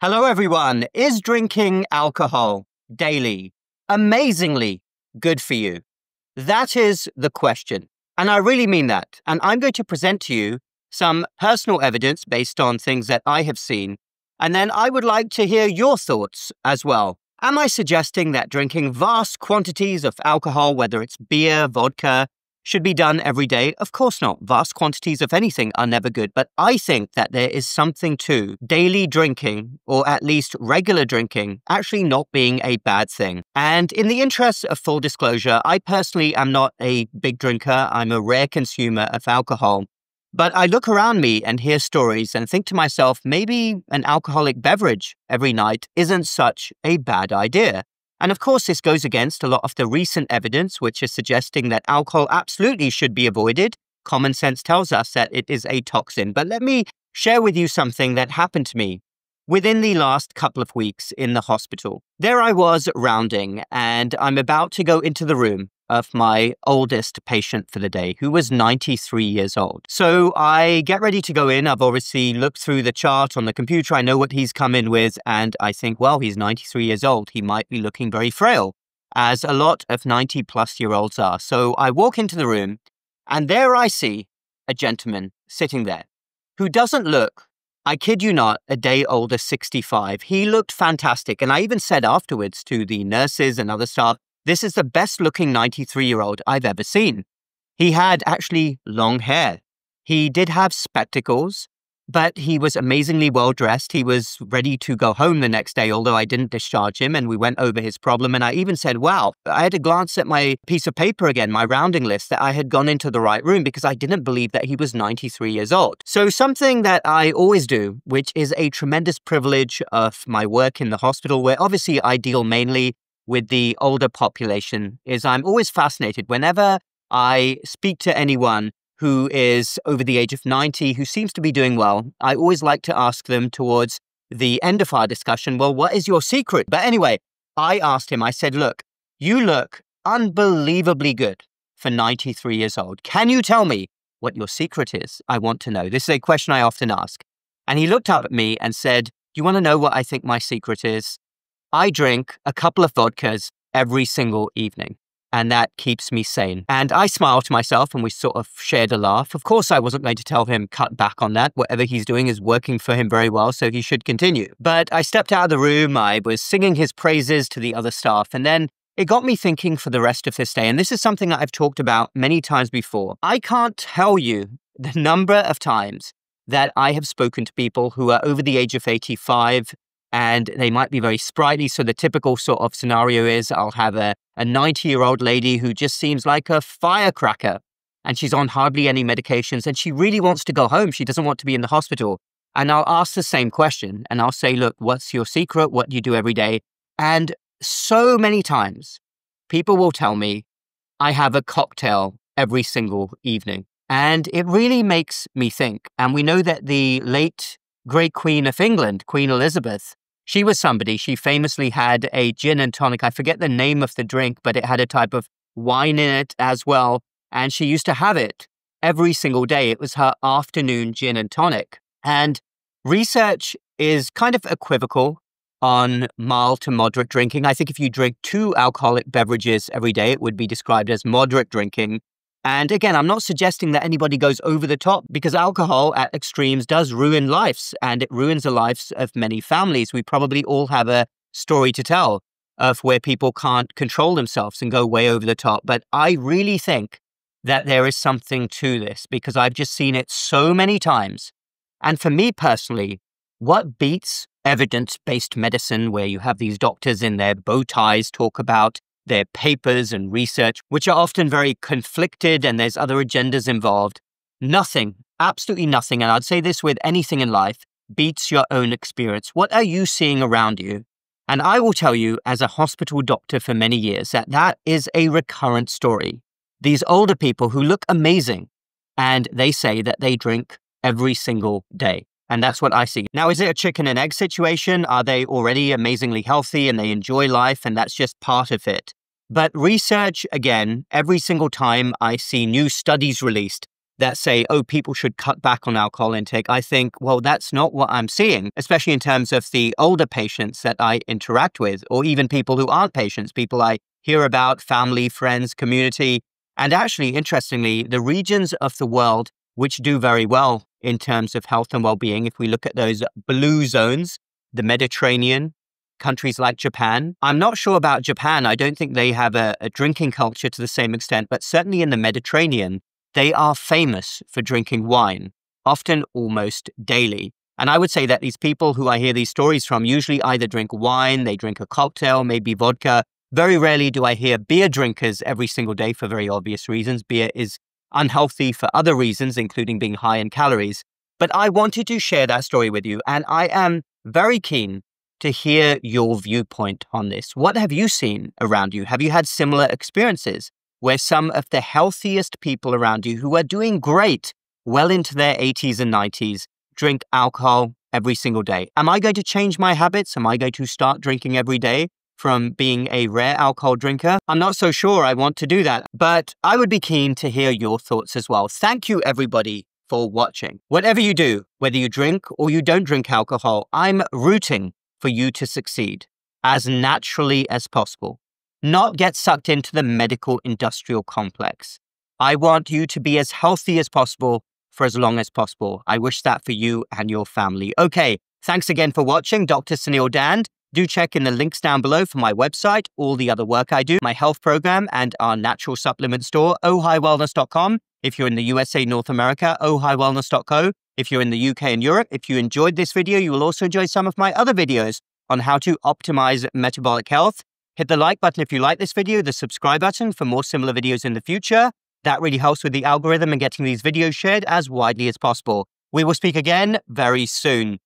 Hello, everyone. Is drinking alcohol daily amazingly good for you? That is the question. And I really mean that. And I'm going to present to you some personal evidence based on things that I have seen. And then I would like to hear your thoughts as well. Am I suggesting that drinking vast quantities of alcohol, whether it's beer, vodka, should be done every day? Of course not. Vast quantities of anything are never good. But I think that there is something to daily drinking, or at least regular drinking, actually not being a bad thing. And in the interest of full disclosure, I personally am not a big drinker. I'm a rare consumer of alcohol. But I look around me and hear stories and think to myself, maybe an alcoholic beverage every night isn't such a bad idea. And of course, this goes against a lot of the recent evidence, which is suggesting that alcohol absolutely should be avoided. Common sense tells us that it is a toxin. But let me share with you something that happened to me within the last couple of weeks in the hospital. There I was rounding, and I'm about to go into the room of my oldest patient for the day, who was 93 years old. So I get ready to go in. I've obviously looked through the chart on the computer. I know what he's come in with, and I think, well, he's 93 years old. He might be looking very frail, as a lot of 90-plus-year-olds are. So I walk into the room, and there I see a gentleman sitting there who doesn't look, I kid you not, a day older 65. He looked fantastic. And I even said afterwards to the nurses and other staff, this is the best looking 93-year-old I've ever seen. He had actually long hair. He did have spectacles, but he was amazingly well dressed. He was ready to go home the next day, although I didn't discharge him, and we went over his problem. And I even said, wow, I had to glance at my piece of paper again, my rounding list, that I had gone into the right room because I didn't believe that he was 93 years old. So something that I always do, which is a tremendous privilege of my work in the hospital, where obviously I deal mainly with the older population, is I'm always fascinated whenever I speak to anyone who is over the age of 90, who seems to be doing well. I always like to ask them towards the end of our discussion, well, what is your secret? But anyway, I asked him, I said, look, you look unbelievably good for 93 years old. Can you tell me what your secret is? I want to know. This is a question I often ask. And he looked up at me and said, do you want to know what I think my secret is? I drink a couple of vodkas every single evening, and that keeps me sane. And I smiled to myself, and we sort of shared a laugh. Of course, I wasn't going to tell him cut back on that. Whatever he's doing is working for him very well, so he should continue. But I stepped out of the room. I was singing his praises to the other staff, and then it got me thinking for the rest of this day. And this is something that I've talked about many times before. I can't tell you the number of times that I have spoken to people who are over the age of 85, and they might be very sprightly. So the typical sort of scenario is I'll have a 90-year-old lady who just seems like a firecracker, and she's on hardly any medications, and she really wants to go home. She doesn't want to be in the hospital. And I'll ask the same question, and I'll say, look, what's your secret? What do you do every day? And so many times, people will tell me, I have a cocktail every single evening. And it really makes me think. And we know that the late great Queen of England, Queen Elizabeth, she was somebody, she famously had a gin and tonic. I forget the name of the drink, but it had a type of wine in it as well. And she used to have it every single day. It was her afternoon gin and tonic. And research is kind of equivocal on mild to moderate drinking. I think if you drink 2 alcoholic beverages every day, it would be described as moderate drinking. And again, I'm not suggesting that anybody goes over the top, because alcohol at extremes does ruin lives, and it ruins the lives of many families. We probably all have a story to tell of where people can't control themselves and go way over the top. But I really think that there is something to this, because I've just seen it so many times. And for me personally, what beats evidence-based medicine, where you have these doctors in their bow ties talk about their papers and research, which are often very conflicted, and there's other agendas involved. Nothing, absolutely nothing, and I'd say this with anything in life, beats your own experience. What are you seeing around you? And I will tell you, as a hospital doctor for many years, that is a recurrent story. These older people who look amazing, and they say that they drink every single day. And that's what I see. Now, is it a chicken and egg situation? Are they already amazingly healthy and they enjoy life, and that's just part of it? But research, again, every single time I see new studies released, that say, oh, people should cut back on alcohol intake, I think, well, that's not what I'm seeing, especially in terms of the older patients that I interact with, or even people who aren't patients, people I hear about, family, friends, community. And actually, interestingly, the regions of the world which do very well in terms of health and well-being, if we look at those blue zones, the Mediterranean, countries like Japan. I'm not sure about Japan. I don't think they have a drinking culture to the same extent, but certainly in the Mediterranean, they are famous for drinking wine, often almost daily. And I would say that these people who I hear these stories from usually either drink wine, they drink a cocktail, maybe vodka. Very rarely do I hear beer drinkers every single day for very obvious reasons. Beer is unhealthy for other reasons, including being high in calories. But I wanted to share that story with you, and I am very keen to hear your viewpoint on this. What have you seen around you? Have you had similar experiences where some of the healthiest people around you who are doing great, well into their 80s and 90s, drink alcohol every single day? Am I going to change my habits? Am I going to start drinking every day from being a rare alcohol drinker? I'm not so sure I want to do that, but I would be keen to hear your thoughts as well. Thank you, everybody, for watching. Whatever you do, whether you drink or you don't drink alcohol, I'm rooting for you to succeed as naturally as possible, not get sucked into the medical industrial complex. I want you to be as healthy as possible for as long as possible. I wish that for you and your family. Okay, thanks again for watching. Dr. Suneel Dhand. Do check in the links down below for my website, all the other work I do, my health program, and our natural supplement store, ohighwellness.com. If you're in the USA, North America, ohighwellness.co. If you're in the UK and Europe, if you enjoyed this video, you will also enjoy some of my other videos on how to optimize metabolic health. Hit the like button if you like this video, the subscribe button for more similar videos in the future. That really helps with the algorithm and getting these videos shared as widely as possible. We will speak again very soon.